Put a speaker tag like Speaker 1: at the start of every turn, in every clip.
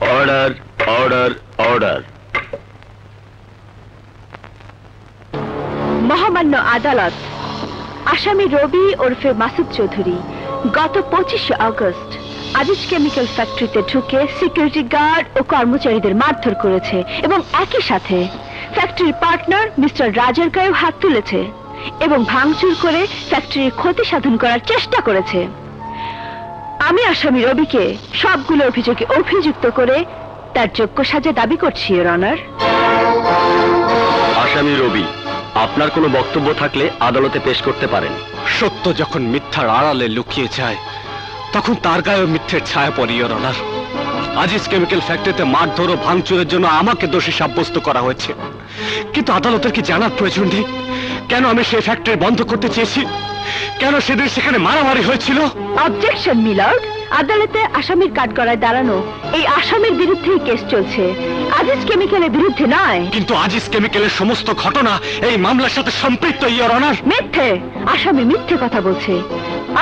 Speaker 1: Order, order, order.
Speaker 2: মহামান্য আদালত, আসামি রবি ওরফে মাসুদ চৌধুরী গত 25 আগস্ট আজিজ কেমিক্যাল ফ্যাক্টরিতে ঢুকে সিকিউরিটি গার্ড ও কর্মচারীদের মারধর করেছে এবং একই সাথে ফ্যাক্টরির পার্টনার মিস্টার রাজের গায়েও হাত তুলেছে এবং ভাঙচুর করে ফ্যাক্টরির ক্ষতি সাধন করার চেষ্টা করেছে। আমি আসামি রবিকে সবগুলো অভিযোগে অভিযুক্ত করে তার যোগ্য সাজা দাবি করছি, ইওর অনার।
Speaker 1: আসামি রবি, আপনার কোনো বক্তব্য থাকলে আদালতে পেশ করতে পারেন।
Speaker 3: সত্য যখন মিথ্যার আড়ালে লুকিয়ে যায় তখন তার গায়ে মিথ্যের ছায়া পড়ে, ইওর অনার। আজিজ কেমিক্যাল ফ্যাক্টরিতে মারধর ও ভাঙচুরের জন্য আমাকে দোষী সাব্যস্ত করা হয়েছে, কিন্তু আদালতের কি জানার প্রয়োজন নেই কেন আমি সেই ফ্যাক্টরি বন্ধ করতে চেয়েছি, কেন সেদিন সেখানে মারামারি হয়েছিল?
Speaker 2: অবজেকশন মিলর্ড, আদালতে আসামির কাঠগড়ায় দাঁড়ানো এই আসামির বিরুদ্ধেই কেস চলছে, আজিজ কেমিক্যালের বিরুদ্ধে নয়।
Speaker 3: কিন্তু আজিজ কেমিক্যালের সমস্ত ঘটনা এই মামলার সাথে সম্পৃক্ত, ইওর অনার।
Speaker 2: মিথ্যে, আসামি মিথ্যে কথা বলছে।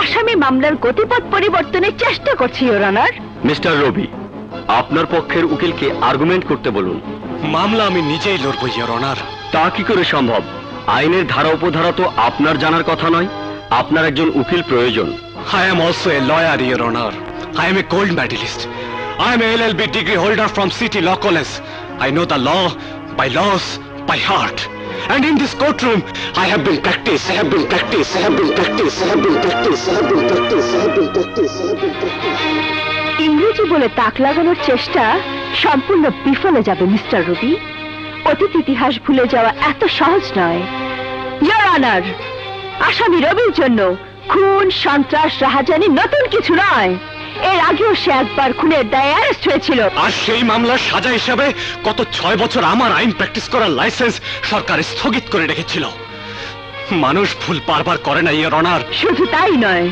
Speaker 2: আসামি মামলার গতিপথ পরিবর্তনের চেষ্টা করছে, ইওর অনার।
Speaker 1: মিস্টার রবি, আপনার পক্ষের উকিলকে আর্গুমেন্ট করতে বলুন।
Speaker 3: মামলা আমি নিজেই লড়ব, ইওর অনার।
Speaker 1: তা কি করে সম্ভব? আইনের ধারা উপধারা তো আপনার জানার কথা নয়, আপনার একজন উকিল প্রয়োজন।
Speaker 3: I am also a lawyer, Your Honor. I am a gold medalist. I am a LLB degree holder from City Law College. I know the law by laws, by heart. And in this courtroom, I have been practiced, I have been practiced, I have been practiced, I have been practiced, I have been practiced, I have been practiced, I have been practiced.
Speaker 2: ইংরেজি বলে তাক লাগানোর চেষ্টা সম্পূর্ণ বিফলে যাবে, mister রবি। অতীত ইতিহাস ভুলে যাওয়া এত সহজ নয়, ইওর অনার। আসামি রবির জন্য খুন, সন্ত্রাস, রাহাজানি নতুন কিছু নয়। এর আগেও সে একবার খুনের দায়ে অ্যারেস্ট হয়েছিল।
Speaker 3: আর সেই মামলার সাজা হিসাবে গত 6 বছর আমার আইন প্র্যাকটিস করার লাইসেন্স সরকার স্থগিত করে রেখেছিল। মানুষ ভুল বারবার করে না, ইওর অনার।
Speaker 2: শুধু তাই নয়,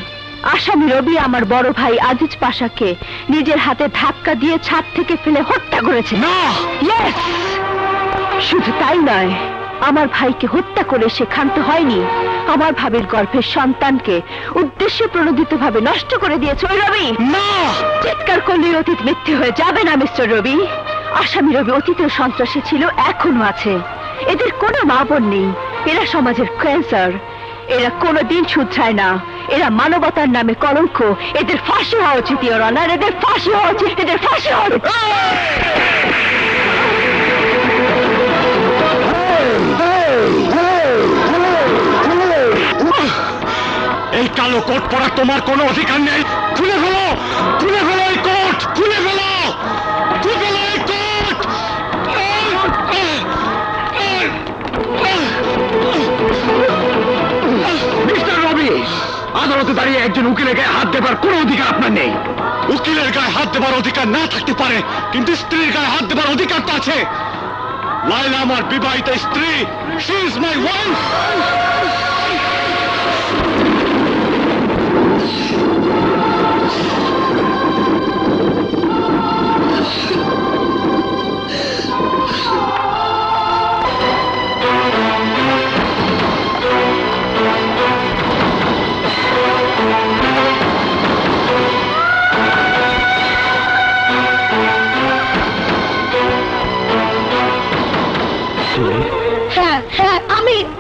Speaker 2: আসামি রবি আমার বড় ভাই আজিজ পাশাকে নিজের হাতে ধাক্কা দিয়ে ছাদ থেকে ফেলে হত্যা করেছে।
Speaker 3: না!
Speaker 2: ইয়েস! শুধু তাই নয়, আমার ভাইকে হত্যা করে সে ক্ষান্ত হয়নি, আমার ভাবির গর্ভের সন্তানকে উদ্দেশ্য প্রণোদিত ভাবে নষ্ট করে দিয়েছে ওই রবি।
Speaker 3: না!
Speaker 2: চিৎকার করলে অতীত মিথ্যে হয়ে যাবে না, মিস্টার রবি। আসামি রবি অতীতেও সন্ত্রাসী ছিল, এখনো আছে। এদের কোনো মা বোন নেই, এরা সমাজের ক্যান্সার। এরা কোনোদিন শুধরায় না, এরা মানবতার নামে কলঙ্ক। এদের ফাঁসি হওয়া উচিত, ইওর অনার। এদের ফাঁসি হওয়া উচিত, এদের ফাঁসি হওয়া উচিত।
Speaker 3: এই কালো কোট পরা তোমার কোনো অধিকার নেই। খুলে ফেলো, খুলে ফেলো এই কোট, খুলে ফেলো, খুলে ফেলো এই কোট।
Speaker 1: মিস্টার রবি, আদালতে দাঁড়িয়ে একজন উকিলের গায়ে হাত দেবার কোনো অধিকার আপনার নেই।
Speaker 3: উকিলের গায়ে হাত দেবার অধিকার না থাকতে পারে, কিন্তু স্ত্রীর গায়ে হাত দেবার অধিকার তো আছে। লায়লা আমার বিবাহিত স্ত্রী, শি ইজ মাই ওয়াইফ।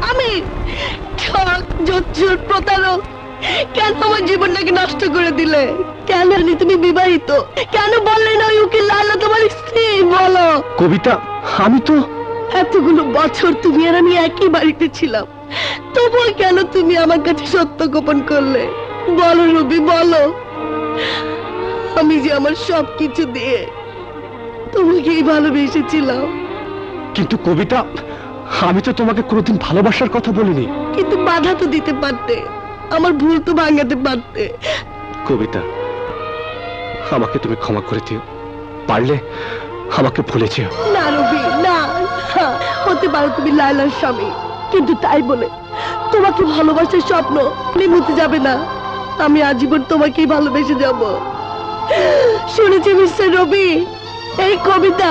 Speaker 2: আমি প্রতারক। কেন আমার জীবনটাকে নষ্ট করে দিলে? কেন তুমি বিবাহিত? কেন বললে না ওই উকিল লায়লা তোমার স্ত্রী? বলো।
Speaker 3: কবিতা, আমি তো
Speaker 2: এতগুলো বছর তুমি আর আমি একই বাড়িতে ছিলাম, তবুও কেন তুমি আমার কাছে সত্য গোপন করলে? বলো রবি, বলো। আমি যে আমার সবকিছু দিয়ে তোমাকেই ভালোবেসেছিলাম।
Speaker 3: কিন্তু কবিতা, আমি তো তোমাকে কোনোদিন ভালোবাসার কথা বলিনি।
Speaker 2: কিন্তু বাধা তো দিতে পারতে, আমার ভুল তো ভাঙাতে পারতে।
Speaker 3: কবিতা, আমাকে তুমি ক্ষমা করে দিও, পারলে আমাকে ভুলে যেও।
Speaker 2: না রবি, না। হতে পারো তুমি লায়লার স্বামী, কিন্তু তাই বলে তোমাকে ভালোবাসার স্বপ্ন নিমুতে যাবে না। আমি আজীবন তোমাকেই ভালোবেসে যাব। শুনেছি মিস্টার রবি, এই কবিতা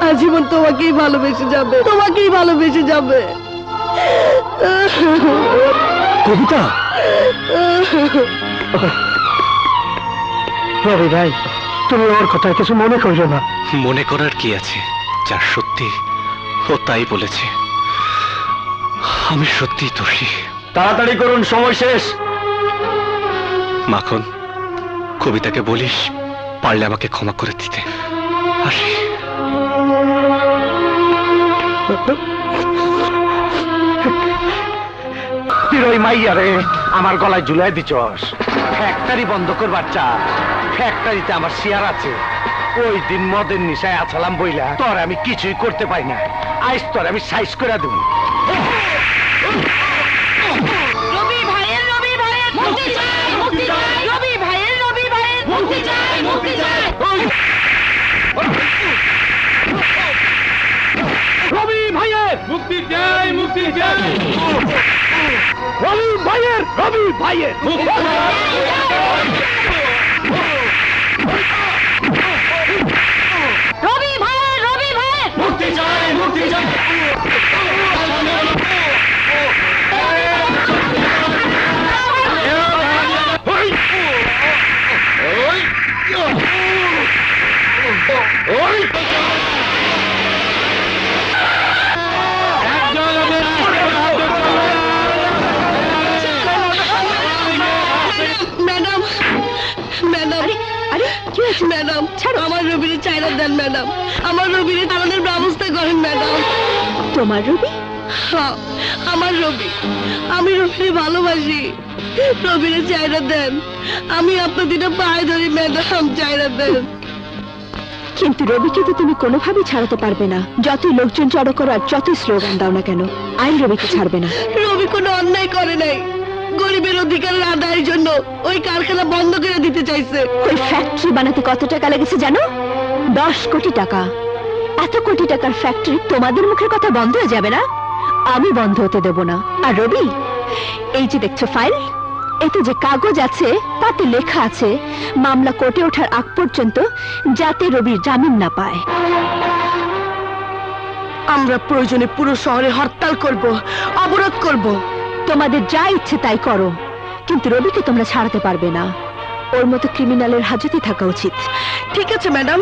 Speaker 2: আজীবন তোমাকেই ভালোবেসে যাবে, তোমাকেই ভালোবেসে যাবে।
Speaker 3: কবিতা,
Speaker 4: রবি ভাই, তুমি ওর কথা কিছু মনে করো না।
Speaker 3: মনে করার কি আছে? যা সত্যি ও তাই বলেছে। আমি সত্যি দোষী।
Speaker 1: তাড়াতাড়ি করুন, সময় শেষ।
Speaker 3: মাখন, কবিতাকে বলিস পারলে আমাকে ক্ষমা করে দিতে। আসি।
Speaker 4: তুই ওই মাইয়ারে আমার গলায় ঝুলাই দিছস। ফ্যাক্টরি বন্ধ করবার চা, ফ্যাক্টরিতে আমার শেয়ার আছে। ওই দিন মদের নিশায় আছালাম বইলা তোর আমি কিছুই করতে পারি না। আইস তোর আমি সাইজ করে দেব।
Speaker 2: রবি ভাইয়ের মুক্তি চাই, মুক্তি চাই। রবি ভাইয়ের মুক্তি চাই, মুক্তি চাই।
Speaker 4: রবি ভাইয়ের মুক্তি চাই, মুক্তি চাই। রবি ভাইয়ের মুক্তি চাই।
Speaker 2: রবি ভাইয়ের
Speaker 4: মুক্তি চাই, মুক্তি চাই।
Speaker 5: ম্যাডাম, ম্যাডাম,
Speaker 2: আরে কি হয়েছে?
Speaker 5: ম্যাডাম, আমার রবিরে চাইনা দেন ম্যাডাম। আমার রবিরে আমাদের ব্যবস্থা করেন ম্যাডাম।
Speaker 2: তোমার রবি?
Speaker 5: হ্যাঁ, আমার রবি। আমি রবিরে ভালোবাসি। রবিরে চাইনা দেন। আমি আপনার দিনে পায়ে ধরি ম্যাডাম, চাইনা দেন।
Speaker 2: কিন্তু রবিকে তো তুমি কোনোভাবেই ছাড়াতে পারবে না। যতই লোকজন জড়ো করো আর যতই স্লোগান দাও না কেন, আইন রবিকে ছাড়বে না।
Speaker 5: রবি কোনো অন্যায় করে নাই। গরিবের অধিকারের আদায়ের জন্য ওই কারখানা বন্ধ করে দিতে চাইছে।
Speaker 2: ওই ফ্যাক্টরি বানাতে কত টাকা লেগেছে জানো? 10 কোটি টাকা। এত কোটি টাকার ফ্যাক্টরি তোমাদের মুখের কথা বন্ধ হয়ে যাবে না? আমি বন্ধ হতে দেব না। আর রবি, এই যে দেখছো ফাইল, এতে যে কাগজ আছে তাতে লেখা আছে মামলা কোর্টে ওঠার আগ পর্যন্ত যাতে রবির জামিন না পায়।
Speaker 5: আমরা প্রয়োজনে পুরো শহরে হরতাল করব, অবরোধ করব।
Speaker 2: তোমাদের যা ইচ্ছে তাই করো, কিন্তু রবিকে তোমরা ছাড়াতে পারবে না। ওর মতো ক্রিমিনালের হাজতে থাকা উচিত।
Speaker 5: ঠিক আছে ম্যাডাম,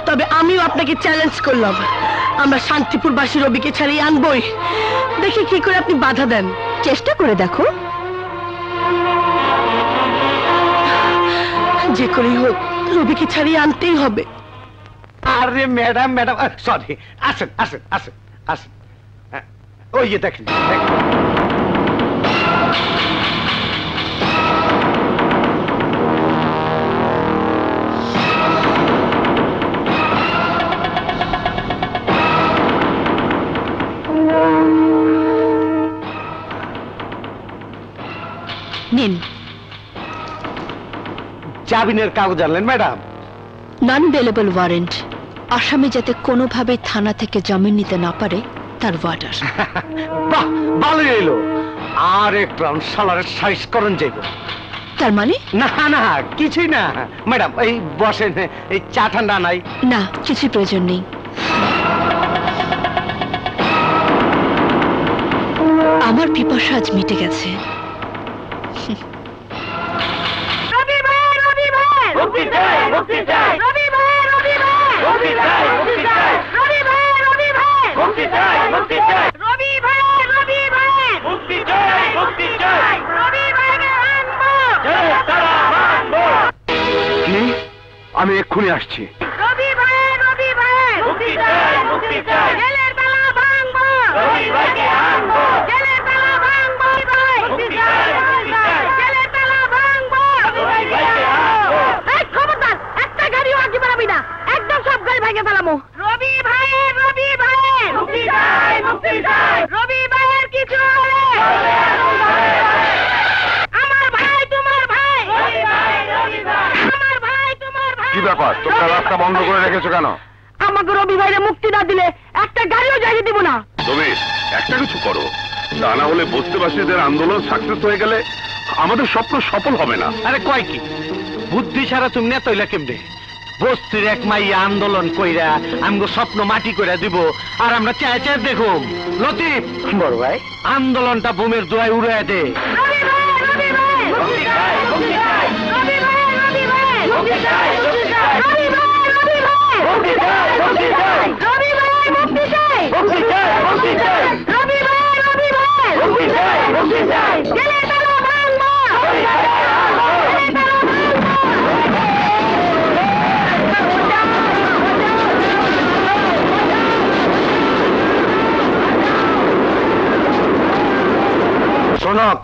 Speaker 5: তবে আমিও আপনাকে চ্যালেঞ্জ করলাম। আমরা শান্তিপুরবাসী রবিকে ছাড়িয়ে আনবই। দেখি কি করে আপনি বাধা দেন।
Speaker 2: চেষ্টা করে দেখো।
Speaker 5: যে করেই হোক রবিকে ছাড়িয়ে আনতেই হবে।
Speaker 4: আরে ম্যাডাম, ম্যাডাম, সরি, আসেন আসেন আসেন আসেন। ওই যে দেখেন,
Speaker 2: নিন।
Speaker 4: জামিনের কাগজ আনলেন ম্যাডাম?
Speaker 2: নন বেলেবল ওয়ারেন্ট। আসামি যাতে কোনোভাবে থানা থেকে জামিন নিতে না পারে তার ওয়ার্ডার।
Speaker 4: বাহ, ভালোই এলো। আর একটু শালার সাইজ করুন যাইব।
Speaker 2: তার মানে?
Speaker 4: না না, কিছুই না ম্যাডাম। এই বসেন, এই চা ঠান্ডা নাই?
Speaker 2: না, কিছুই প্রয়োজন নেই। আমার পিপাসা আজ মিটে গেছে।
Speaker 4: আমি এক্ষুনি আসছি।
Speaker 2: একটা গাড়িও আগে বাড়াবি না, একদম সব গাড়ি ভেঙে ফেলামো। রবি ভাইয়ের মুক্তি চাই, মুক্তি চাই। রবি ভাইয়ের কিছু হলে আমার ভাই তোমার ভাই। আমার ভাই তোমার ভাই।
Speaker 6: কি ব্যাপার, তোমরা রাস্তা বন্ধ করে রেখেছো কেন?
Speaker 2: আমাকে রবি ভাইয়ের মুক্তি না দিলে একটা গাড়িও যাইতে দিব না।
Speaker 6: তুমি একটা কিছু করো, তা না হলে বস্তিবাসীদের আন্দোলন সাকসেস হয়ে গেলে আমাদের স্বপ্ন সফল হবে না।
Speaker 4: আরে কয় কি, বুদ্ধি ছাড়া তুমি না তৈলা কেমনে? বস্তির এক মাইয়া আন্দোলন কইরা আমগো স্বপ্ন মাটি কইরা দিব, আর আমরা চায় চায় দেখুম। লতিফ বড় ভাই, আন্দোলনটা বোমের দোয়ায় উড়ায় দে।
Speaker 2: রবি ভাই, রবি ভাই। মুক্তি চাই, মুক্তি চাই। রবি ভাই, রবি ভাই। মুক্তি চাই, মুক্তি চাই। রবি
Speaker 4: শোনক